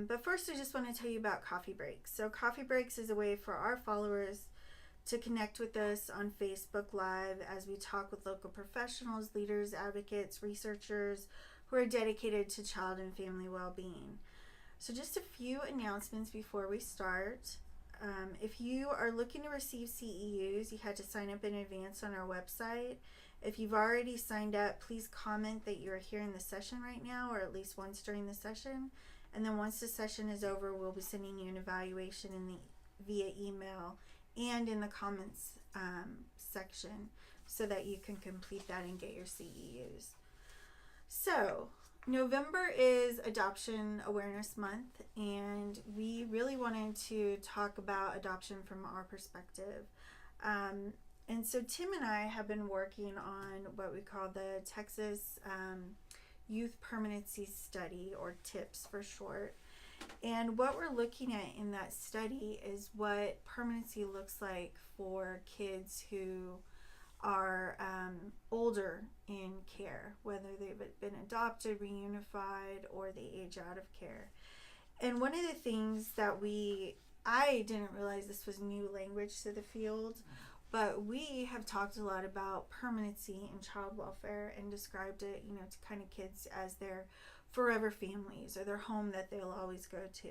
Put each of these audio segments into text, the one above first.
But first, I just want to tell you about Coffee Breaks. So, Coffee Breaks is a way for our followers to connect with us on Facebook Live as we talk with local professionals, leaders, advocates, researchers who are dedicated to child and family well-being. So just a few announcements before we start. If you are looking to receive CEUs, you had to sign up in advance on our website. If you've already signed up, please comment that you're here in the session right now, or at least once during the session. And then once the session is over, we'll be sending you an evaluation via email and in the comments section so that you can complete that and get your CEUs. So, November is Adoption Awareness Month, and we really wanted to talk about adoption from our perspective. And so Tim and I have been working on what we call the Texas Youth Permanency Study, or TIPS for short. And what we're looking at in that study is what permanency looks like for kids who are older in care, whether they've been adopted, reunified, or they age out of care. And one of the things that I didn't realize this was new language to the field, but we have talked a lot about permanency and child welfare and described it, to kind of kids as their forever families or their home that they'll always go to.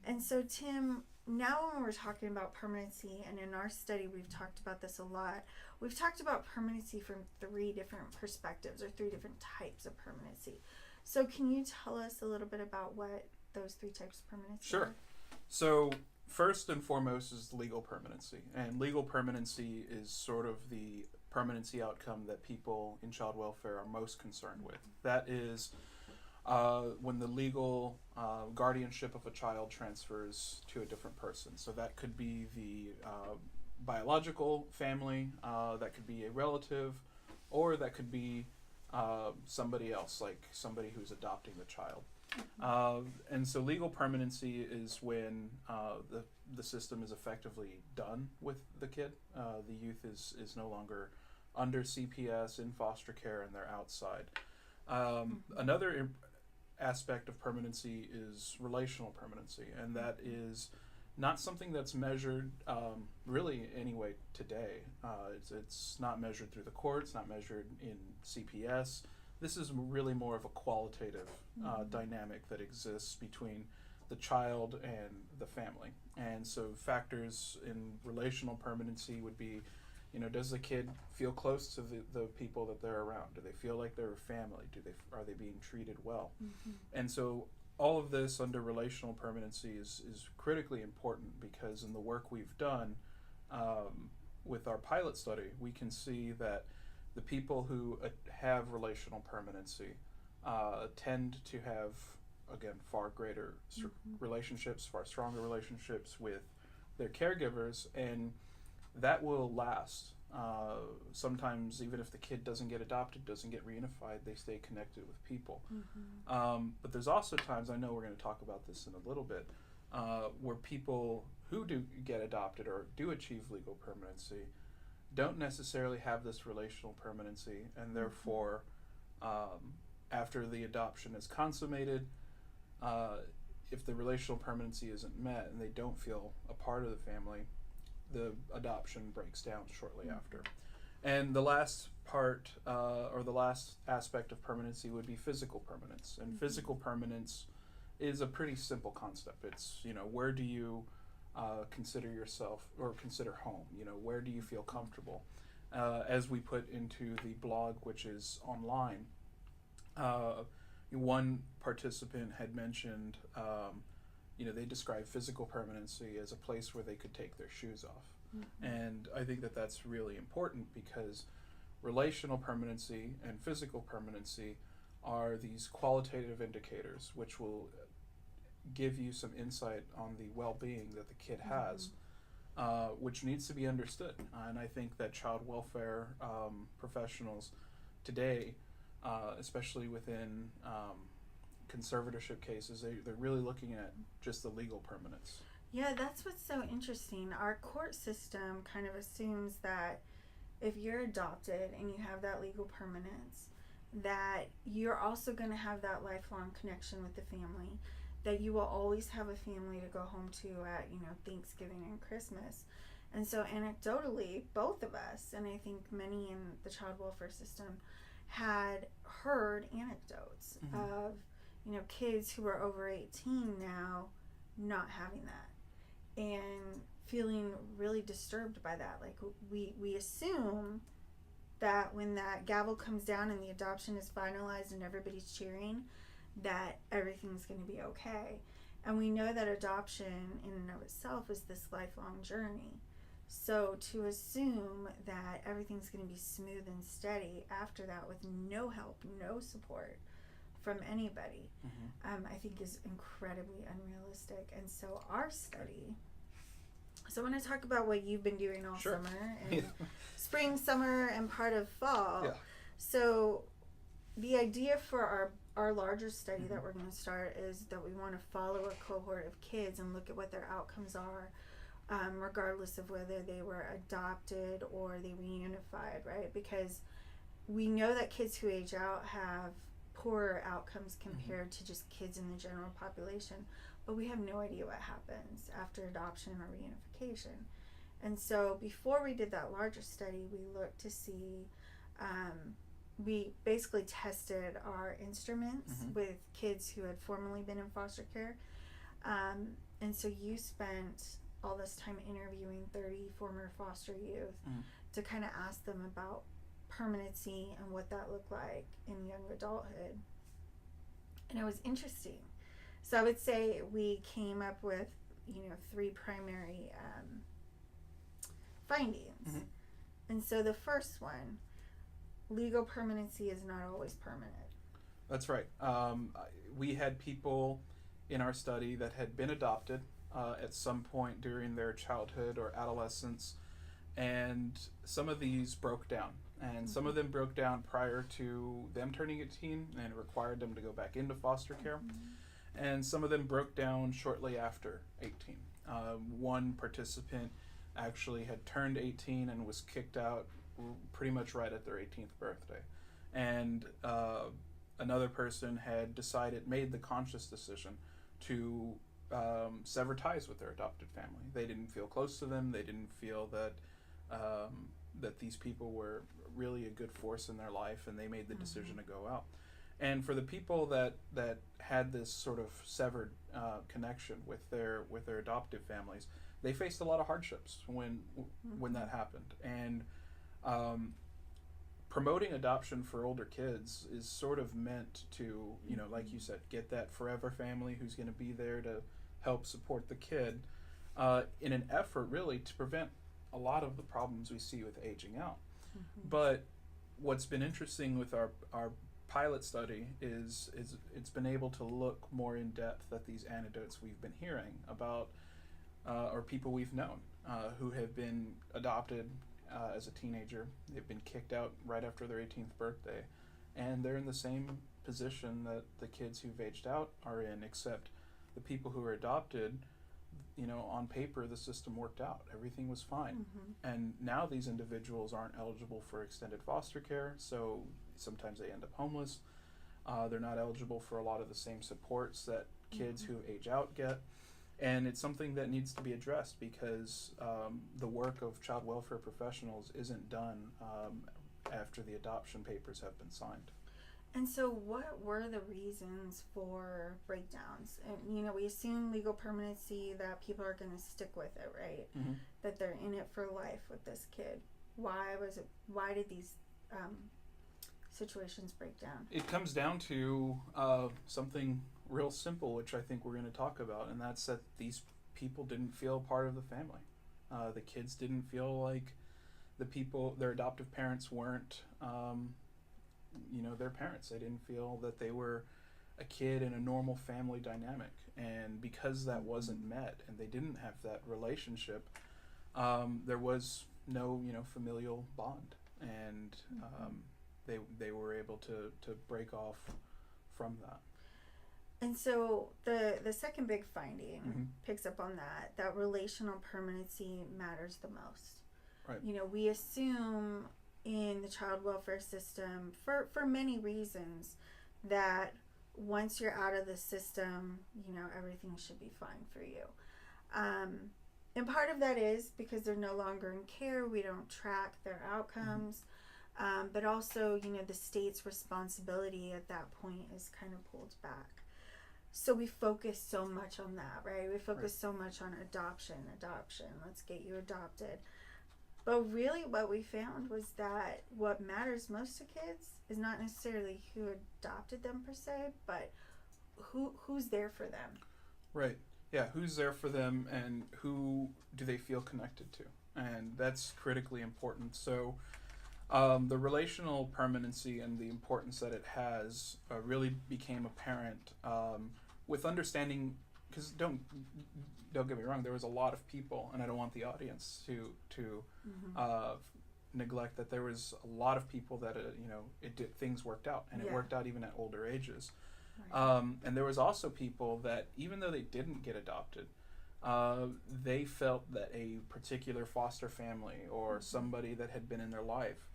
And so, Tim, now when we're talking about permanency, and in our study we've talked about this a lot, we've talked about permanency from 3 different perspectives, or 3 different types of permanency. So can you tell us a little bit about what those 3 types of permanency Sure. are? So first and foremost is legal permanency. And legal permanency is sort of the permanency outcome that people in child welfare are most concerned with. That is when the legal guardianship of a child transfers to a different person. So that could be the biological family, that could be a relative, or that could be somebody else, like somebody who's adopting the child. And so legal permanency is when the system is effectively done with the kid. The youth is no longer under CPS, in foster care, and they're outside. Another aspect of permanency is relational permanency, and that is not something that's measured really anyway today. It's not measured through the courts, not measured in CPS. This is really more of a qualitative dynamic that exists between the child and the family. And so factors in relational permanency would be, does the kid feel close to the people that they're around? Do they feel like they're a family? Are they being treated well? And so all of this under relational permanency is critically important, because in the work we've done with our pilot study, we can see that the people who have relational permanency tend to have, again, far greater relationships, far stronger relationships with their caregivers, and that will last. Sometimes even if the kid doesn't get adopted, doesn't get reunified, they stay connected with people. But there's also times, I know we're going to talk about this in a little bit, where people who do get adopted or do achieve legal permanency don't necessarily have this relational permanency, and therefore after the adoption is consummated, if the relational permanency isn't met and they don't feel a part of the family, the adoption breaks down shortly after. And the last part, or the last aspect of permanency would be physical permanence. And physical permanence is a pretty simple concept. It's, where do you consider yourself, or consider home? Where do you feel comfortable? As we put into the blog, which is online, one participant had mentioned, they describe physical permanency as a place where they could take their shoes off. And I think that that's really important, because relational permanency and physical permanency are these qualitative indicators which will give you some insight on the well-being that the kid has, which needs to be understood. And I think that child welfare professionals today, especially within conservatorship cases, they're really looking at just the legal permanence. Yeah, that's what's so interesting. Our court system kind of assumes that if you're adopted and you have that legal permanence, that you're also going to have that lifelong connection with the family, that you will always have a family to go home to at, Thanksgiving and Christmas. And so anecdotally, both of us, and I think many in the child welfare system, had heard anecdotes of, kids who are over 18 now not having that and feeling really disturbed by that. Like, we assume that when that gavel comes down and the adoption is finalized and everybody's cheering, that everything's going to be okay. And we know that adoption in and of itself is this lifelong journey. So to assume that everything's going to be smooth and steady after that with no help, no support from anybody, I think is incredibly unrealistic. And so our study, so I want to talk about what you've been doing all summer, and spring, summer, and part of fall. Yeah. So the idea for our larger study that we're going to start is that we want to follow a cohort of kids and look at what their outcomes are, regardless of whether they were adopted or they reunified, right? Because we know that kids who age out have poorer outcomes compared to just kids in the general population, but we have no idea what happens after adoption or reunification. And so before we did that larger study, we looked to see, we basically tested our instruments with kids who had formerly been in foster care. And so you spent all this time interviewing 30 former foster youth to kind of ask them about permanency and what that looked like in young adulthood. And it was interesting. So I would say we came up with, 3 primary findings. And so the first one, legal permanency is not always permanent. That's right. We had people in our study that had been adopted at some point during their childhood or adolescence, and some of these broke down. And some of them broke down prior to them turning 18 and required them to go back into foster care. And some of them broke down shortly after 18. One participant actually had turned 18 and was kicked out pretty much right at their 18th birthday. And another person had made the conscious decision to sever ties with their adopted family. They didn't feel close to them. They didn't feel that that these people were really a good force in their life, and they made the decision to go out. And for the people that had this sort of severed connection with their adoptive families, they faced a lot of hardships when that happened. And promoting adoption for older kids is sort of meant to, like you said, get that forever family who's going to be there to help support the kid, in an effort really to prevent a lot of the problems we see with aging out. But what's been interesting with our pilot study is it's been able to look more in depth at these anecdotes we've been hearing about, or people we've known who have been adopted as a teenager. They've been kicked out right after their 18th birthday, and they're in the same position that the kids who've aged out are in, except the people who are adopted, on paper the system worked out. Everything was fine. And now these individuals aren't eligible for extended foster care, so sometimes they end up homeless. They're not eligible for a lot of the same supports that kids who age out get. And it's something that needs to be addressed because the work of child welfare professionals isn't done after the adoption papers have been signed. And so what were the reasons for breakdowns? And, we assume legal permanency, that people are going to stick with it, right? That they're in it for life with this kid. Why did these situations break down? It comes down to something real simple, which I think we're going to talk about, and that's that these people didn't feel part of the family. The kids didn't feel like their adoptive parents weren't their parents. They didn't feel that they were a kid in a normal family dynamic, and because that wasn't met and they didn't have that relationship, there was no familial bond, and they were able to break off from that. And so the second big finding picks up on that relational permanency matters the most. Right. We assume in the child welfare system for many reasons that once you're out of the system, everything should be fine for you. And part of that is because they're no longer in care. We don't track their outcomes. But also, the state's responsibility at that point is kind of pulled back. So we focus so much on that, right? We focus so much on adoption. Let's get you adopted. But really what we found was that what matters most to kids is not necessarily who adopted them per se, but who's there for them. Right. Yeah, who's there for them and who do they feel connected to? And that's critically important. So the relational permanency and the importance that it has really became apparent with understanding, because don't get me wrong, there was a lot of people, and I don't want the audience to neglect that there was a lot of people that things worked out, and it worked out even at older ages. Right. And there was also people that even though they didn't get adopted, they felt that a particular foster family or somebody that had been in their life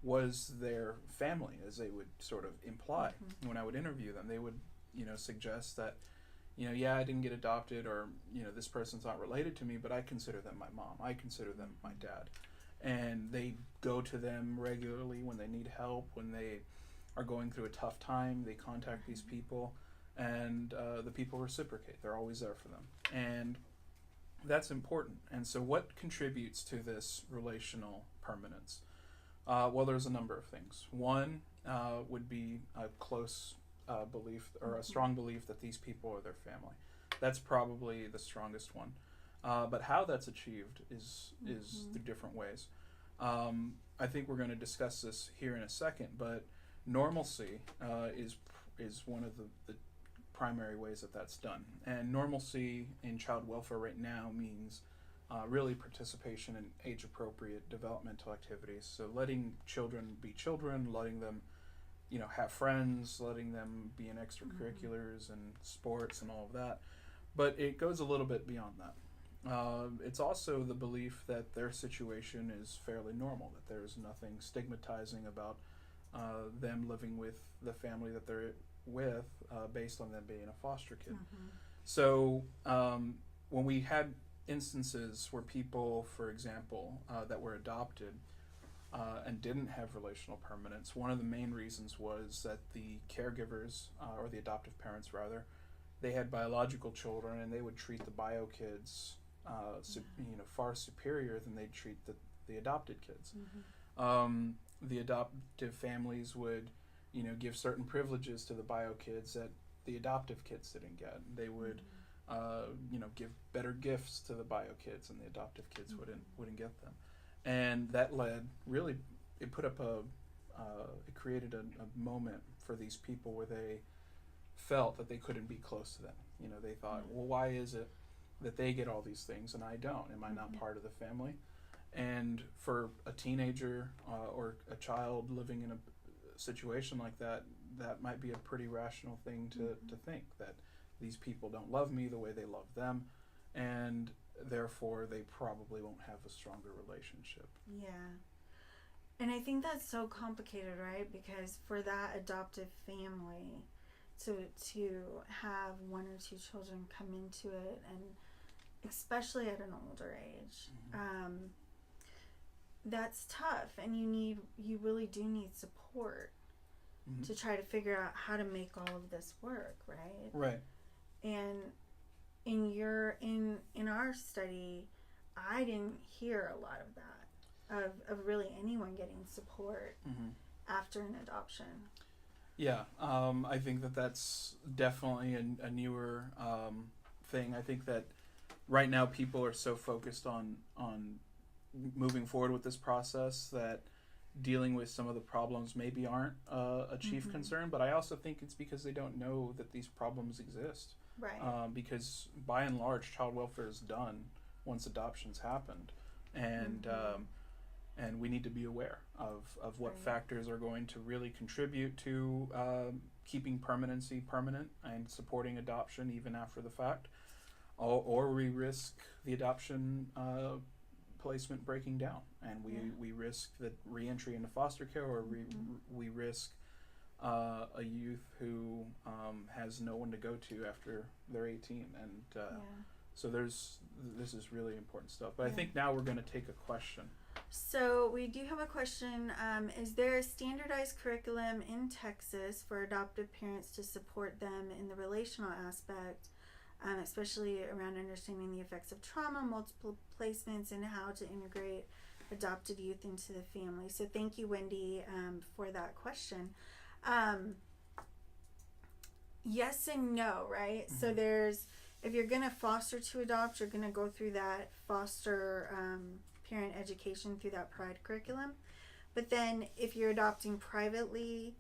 was their family, as they would sort of imply. When I would interview them, they would suggest that I didn't get adopted, or this person's not related to me, but I consider them my mom, I consider them my dad, and they go to them regularly when they need help, when they are going through a tough time. They contact these people, and the people reciprocate. They're always there for them, and that's important. And so what contributes to this relational permanence? Well, there's a number of things. One would be a close belief, or a strong belief, that these people are their family. That's probably the strongest one. But how that's achieved is through different ways. I think we're going to discuss this here in a second, but normalcy is one of the primary ways that that's done. And normalcy in child welfare right now means really participation in age-appropriate developmental activities. So letting children be children, letting them have friends, letting them be in extracurriculars and sports and all of that. But it goes a little bit beyond that. It's also the belief that their situation is fairly normal, that there's nothing stigmatizing about them living with the family that they're with based on them being a foster kid. So when we had instances where people, for example, that were adopted and didn't have relational permanence, one of the main reasons was that the caregivers, or the adoptive parents rather, they had biological children, and they would treat the bio kids far superior than they'd treat the adopted kids. The adoptive families would give certain privileges to the bio kids that the adoptive kids didn't get. They would give better gifts to the bio kids, and the adoptive kids wouldn't get them. And that it created a moment for these people where they felt that they couldn't be close to them. They thought, well, why is it that they get all these things and I don't? Am I not part of the family? And for a teenager or a child living in a situation like that, that might be a pretty rational thing to think, that these people don't love me the way they love them, and therefore they probably won't have a stronger relationship. Yeah. And I think that's so complicated, right? Because for that adoptive family to have one or two children come into it, and especially at an older age, that's tough, and you really do need support to try to figure out how to make all of this work, right? Right. And in our study, I didn't hear a lot of that, of really anyone getting support after an adoption. Yeah, I think that's definitely a newer thing. I think that right now people are so focused on moving forward with this process that dealing with some of the problems maybe aren't a chief concern, but I also think it's because they don't know that these problems exist. Right. Because by and large, child welfare is done once adoption's happened, and we need to be aware of what factors are going to really contribute to keeping permanency permanent and supporting adoption even after the fact, or we risk the adoption placement breaking down, and we risk the reentry into foster care, or we risk a youth who has no one to go to after they're 18, and so this is really important stuff. But I think now we're going to take a question. So we do have a question. Is there a standardized curriculum in Texas for adoptive parents to support them in the relational aspect, especially around understanding the effects of trauma, multiple placements, and how to integrate adopted youth into the family? So thank you, Wendy, for that question. Yes and no, right? Mm-hmm. So if you're going to foster to adopt, you're going to go through that foster parent education through that PRIDE curriculum. But then if you're adopting privately,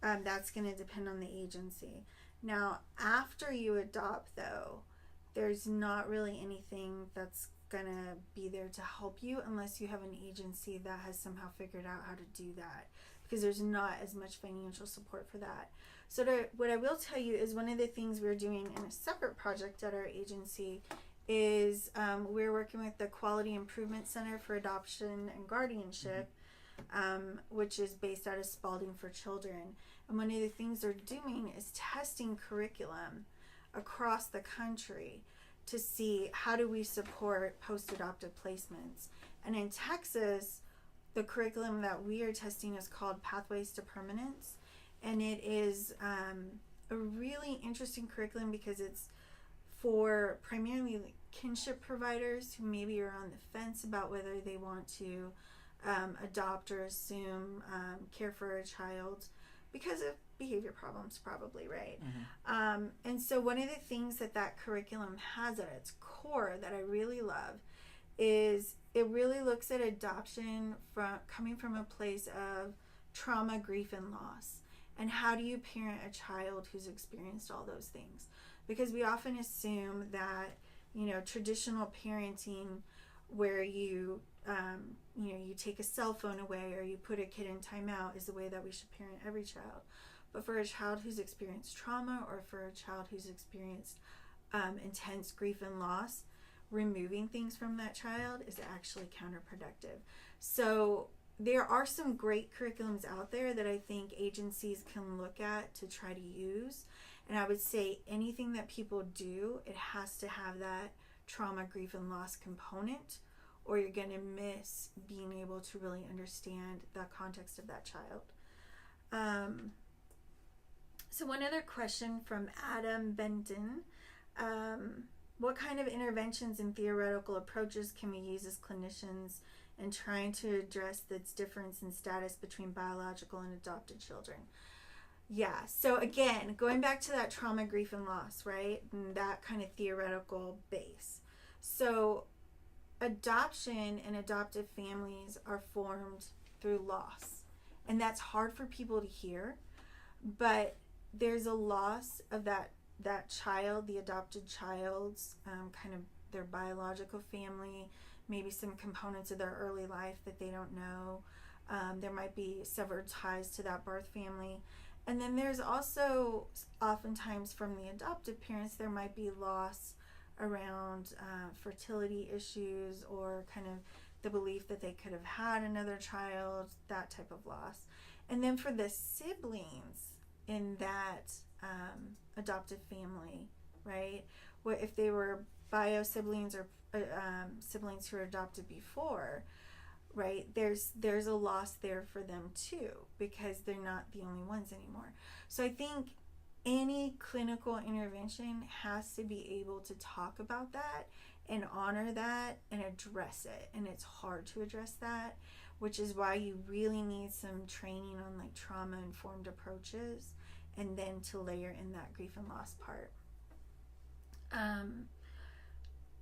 that's going to depend on the agency. Now, after you adopt, though, there's not really anything that's going to be there to help you unless you have an agency that has somehow figured out how to do that, because there's not as much financial support for that. So what I will tell you is one of the things we're doing in a separate project at our agency is we're working with the Quality Improvement Center for Adoption and Guardianship, which is based out of Spalding for Children. And one of the things they're doing is testing curriculum across the country to see how do we support post-adoptive placements. And in Texas, the curriculum that we are testing is called Pathways to Permanence. And it is a really interesting curriculum because it's for primarily kinship providers who maybe are on the fence about whether they want to adopt or assume care for a child because of behavior problems, probably, right? Mm-hmm. And so one of the things that curriculum has at its core that I really love is it really looks at adoption coming from a place of trauma, grief, and loss. And how do you parent a child who's experienced all those things? Because we often assume that, traditional parenting where you take a cell phone away or you put a kid in timeout is the way that we should parent every child. But for a child who's experienced trauma or for a child who's experienced intense grief and loss, removing things from that child is actually counterproductive. So there are some great curriculums out there that I think agencies can look at to try to use. And I would say anything that people do, it has to have that trauma, grief, and loss component, or you're going to miss being able to really understand the context of that child. So one other question from Adam Benton. What kind of interventions and theoretical approaches can we use as clinicians in trying to address this difference in status between biological and adopted children? Yeah, so again, going back to that trauma, grief, and loss, right? And that kind of theoretical base. So adoption and adoptive families are formed through loss. And that's hard for people to hear, but there's a loss of that child, the adopted child's kind of their biological family, maybe some components of their early life that they don't know. There might be severed ties to that birth family. And then there's also oftentimes from the adoptive parents, there might be loss around fertility issues or kind of the belief that they could have had another child, that type of loss. And then for the siblings in that adoptive family, right? What if they were bio siblings or siblings who were adopted before, right? There's a loss there for them too, because they're not the only ones anymore. So I think any clinical intervention has to be able to talk about that and honor that and address it. And it's hard to address that, which is why you really need some training on like trauma-informed approaches, and then to layer in that grief and loss part.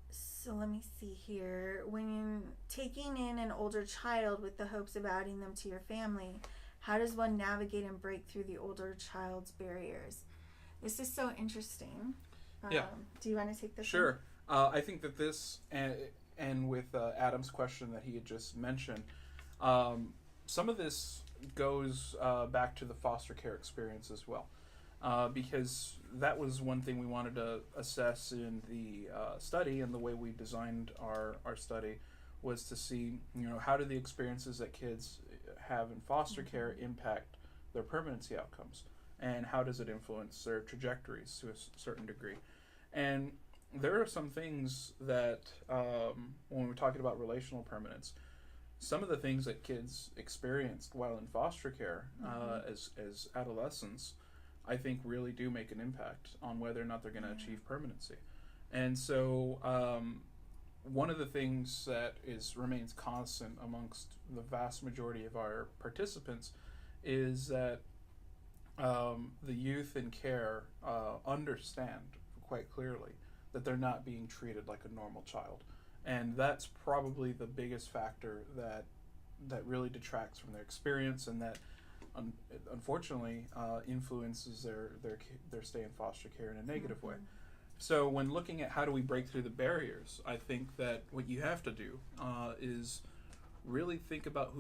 So let me see here. When you're taking in an older child with the hopes of adding them to your family, how does one navigate and break through the older child's barriers? This is so interesting. Yeah. Do you want to take this? Sure. I think that this, and with Adam's question that he had just mentioned, some of this goes back to the foster care experience as well. Because that was one thing we wanted to assess in the study, and the way we designed our study was to see, how do the experiences that kids have in foster care impact their permanency outcomes, and how does it influence their trajectories to a certain degree. And there are some things that, when we're talking about relational permanence, some of the things that kids experienced while in foster care as adolescents, I think really do make an impact on whether or not they're going to achieve permanency. And so one of the things that remains constant amongst the vast majority of our participants is that the youth in care understand quite clearly that they're not being treated like a normal child. And that's probably the biggest factor that really detracts from their experience, and that unfortunately influences their stay in foster care in a negative way. So when looking at how do we break through the barriers, I think that what you have to do is really think about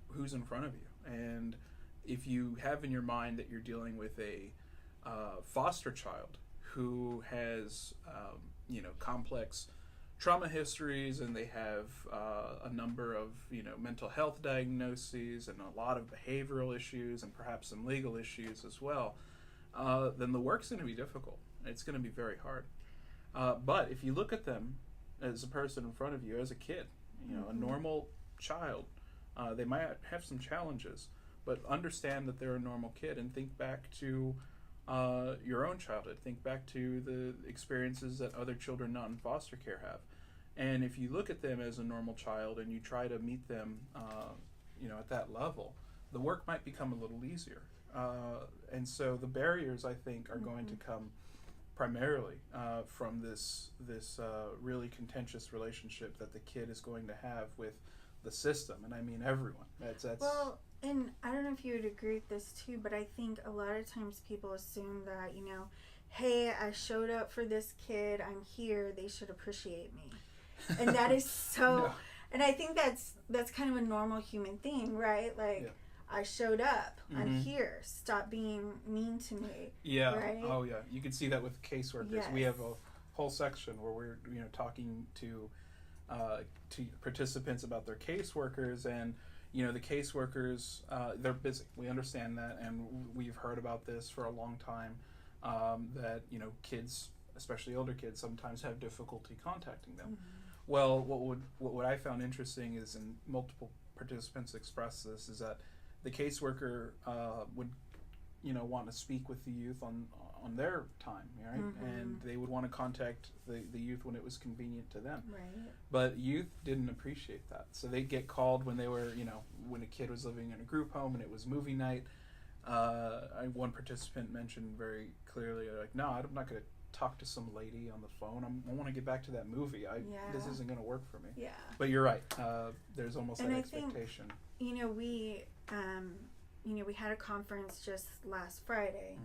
who's in front of you. And if you have in your mind that you're dealing with a foster child who has complex trauma histories, and they have a number of mental health diagnoses and a lot of behavioral issues and perhaps some legal issues as well, then the work's going to be difficult. It's going to be very hard. But if you look at them as a person in front of you, as a kid, a normal child, they might have some challenges, but understand that they're a normal kid, and think back to your own childhood. Think back to the experiences that other children not in foster care have. And if you look at them as a normal child and you try to meet them at that level, the work might become a little easier. And so the barriers, I think, are going to come primarily from this really contentious relationship that the kid is going to have with the system, and I mean everyone. That's well, and I don't know if you would agree with this too, but I think a lot of times people assume that, hey, I showed up for this kid, I'm here, they should appreciate me. And that is so No. And I think that's kind of a normal human thing, right? Like, yeah. I showed up, I'm here, stop being mean to me. Yeah. Right? Oh yeah. You can see that with caseworkers. Yes. We have a whole section where we're talking to participants about their caseworkers, and the caseworkers, they're busy. We understand that, and we've heard about this for a long time, that kids, especially older kids, sometimes have difficulty contacting them. Well, what I found interesting is, and multiple participants express this, is that the caseworker would want to speak with the youth on their time, right? And they would want to contact the youth when it was convenient to them. Right. But youth didn't appreciate that. So they'd get called when they were, when a kid was living in a group home and it was movie night. One participant mentioned very clearly, like, no, I'm not going to talk to some lady on the phone. I want to get back to that movie. This isn't going to work for me. Yeah. But you're right. There's almost and that I expectation. Think, we had a conference just last Friday,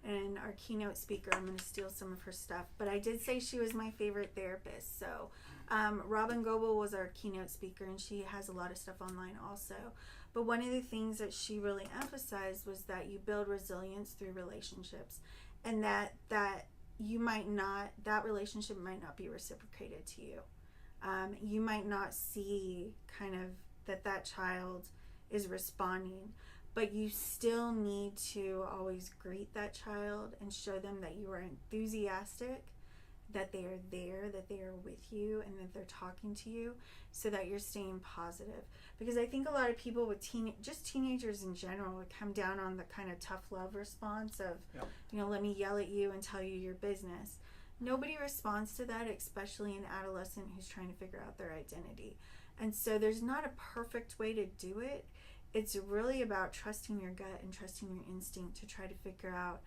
and our keynote speaker, I'm going to steal some of her stuff, but I did say she was my favorite therapist. So Robin Goebel was our keynote speaker, and she has a lot of stuff online also. But one of the things that she really emphasized was that you build resilience through relationships, and that you might not, that relationship might not be reciprocated to you. You might not see kind of that child is responding, but you still need to always greet that child and show them that you are enthusiastic, that they are there, that they are with you, and that they're talking to you, so that you're staying positive. Because I think a lot of people with just teenagers in general would come down on the kind of tough love response of, let me yell at you and tell you your business. Nobody responds to that, especially an adolescent who's trying to figure out their identity. And so there's not a perfect way to do it. It's really about trusting your gut and trusting your instinct to try to figure out,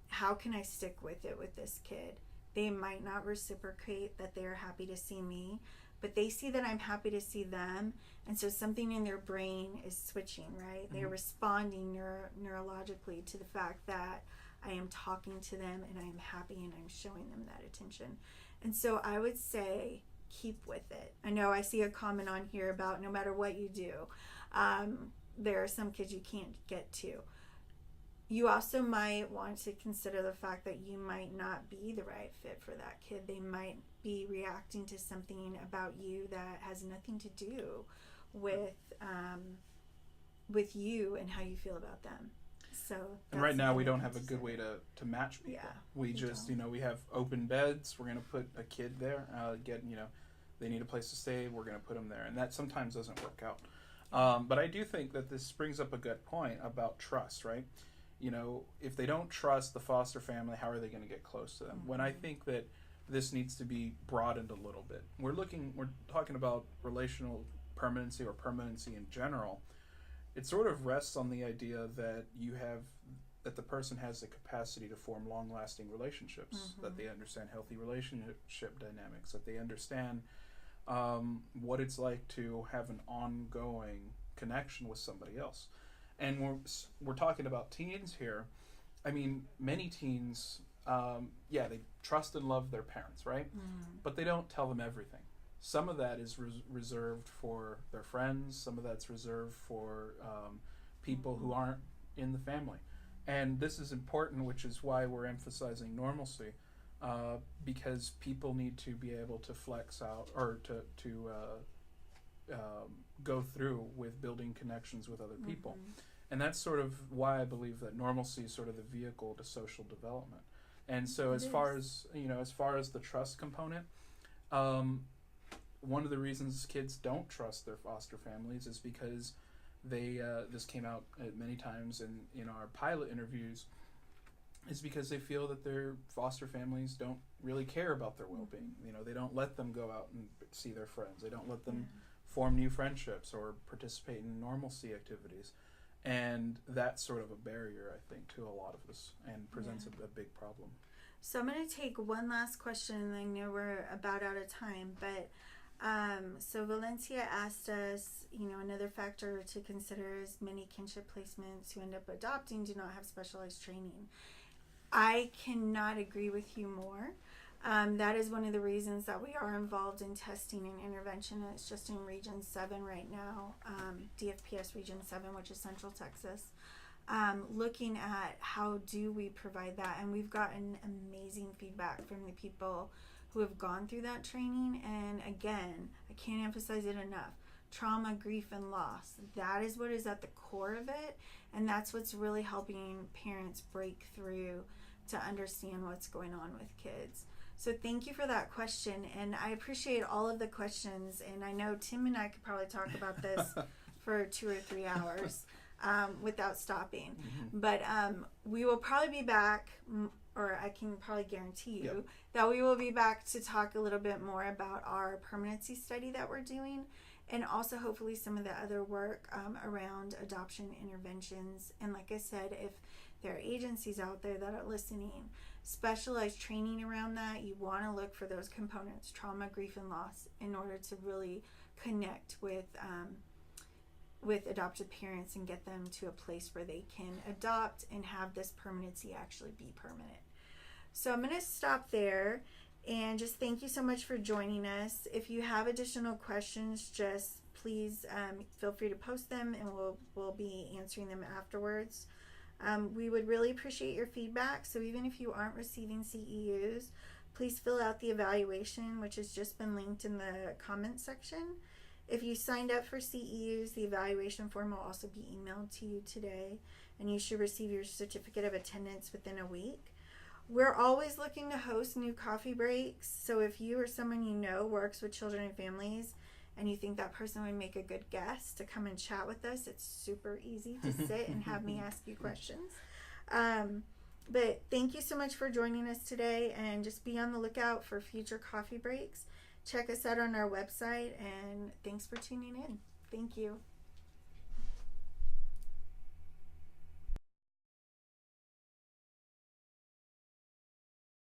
how can I stick with it with this kid? They might not reciprocate that they are happy to see me, but they see that I'm happy to see them. And so something in their brain is switching, right? They're responding neurologically to the fact that I am talking to them and I'm happy and I'm showing them that attention. And so I would say, keep with it. I know I see a comment on here about no matter what you do, there are some kids you can't get to. You also might want to consider the fact that you might not be the right fit for that kid. They might be reacting to something about you that has nothing to do with with you and how you feel about them. So and right now we don't have a good way to match people. Yeah, we just we have open beds. We're gonna put a kid there. They need a place to stay. We're gonna put them there, and that sometimes doesn't work out. But I do think that this brings up a good point about trust, right? If they don't trust the foster family, how are they going to get close to them? Mm-hmm. When I think that this needs to be broadened a little bit. We're talking about relational permanency or permanency in general. It sort of rests on the idea that that the person has the capacity to form long-lasting relationships, mm-hmm. that they understand healthy relationship dynamics, that they understand what it's like to have an ongoing connection with somebody else. And we're talking about teens here. I mean, many teens, they trust and love their parents, right? But they don't tell them everything. Some of that is reserved for their friends. Some of that's reserved for people who aren't in the family. And this is important, which is why we're emphasizing normalcy, because people need to be able to flex out or to go through with building connections with other people. And that's sort of why I believe that normalcy is sort of the vehicle to social development. And so as far as the trust component, one of the reasons kids don't trust their foster families is because this came out many times in our pilot interviews, is because they feel that their foster families don't really care about their well-being. They don't let them go out and see their friends. They don't let them form new friendships or participate in normalcy activities. And that's sort of a barrier, I think, to a lot of this, and presents a big problem. So I'm going to take one last question, and I know we're about out of time, but so Valencia asked us, another factor to consider is many kinship placements who end up adopting do not have specialized training. I cannot agree with you more. That is one of the reasons that we are involved in testing and intervention. It's just in Region 7 right now, DFPS Region 7, which is Central Texas, looking at how do we provide that. And we've gotten amazing feedback from the people who have gone through that training. And again, I can't emphasize it enough. Trauma, grief, and loss. That is what is at the core of it. And that's what's really helping parents break through to understand what's going on with kids. So thank you for that question, and I appreciate all of the questions, and I know Tim and I could probably talk about this for 2 or 3 hours without stopping. But we will probably be back, or I can probably guarantee you that we will be back to talk a little bit more about our permanency study that we're doing, and also hopefully some of the other work around adoption interventions. And like I said, if there are agencies out there that are listening, specialized training around that, you want to look for those components, trauma, grief, and loss, in order to really connect with adoptive parents and get them to a place where they can adopt and have this permanency actually be permanent. So I'm going to stop there and just thank you so much for joining us. If you have additional questions, just please feel free to post them, and we'll be answering them afterwards. We would really appreciate your feedback. So even if you aren't receiving CEUs, please fill out the evaluation, which has just been linked in the comments section. If you signed up for CEUs, the evaluation form will also be emailed to you today, and you should receive your certificate of attendance within a week. We're always looking to host new coffee breaks. So if you or someone you know works with children and families, and you think that person would make a good guest to come and chat with us, it's super easy to sit and have me ask you questions. But thank you so much for joining us today, and just be on the lookout for future coffee breaks. Check us out on our website, and thanks for tuning in. Thank you.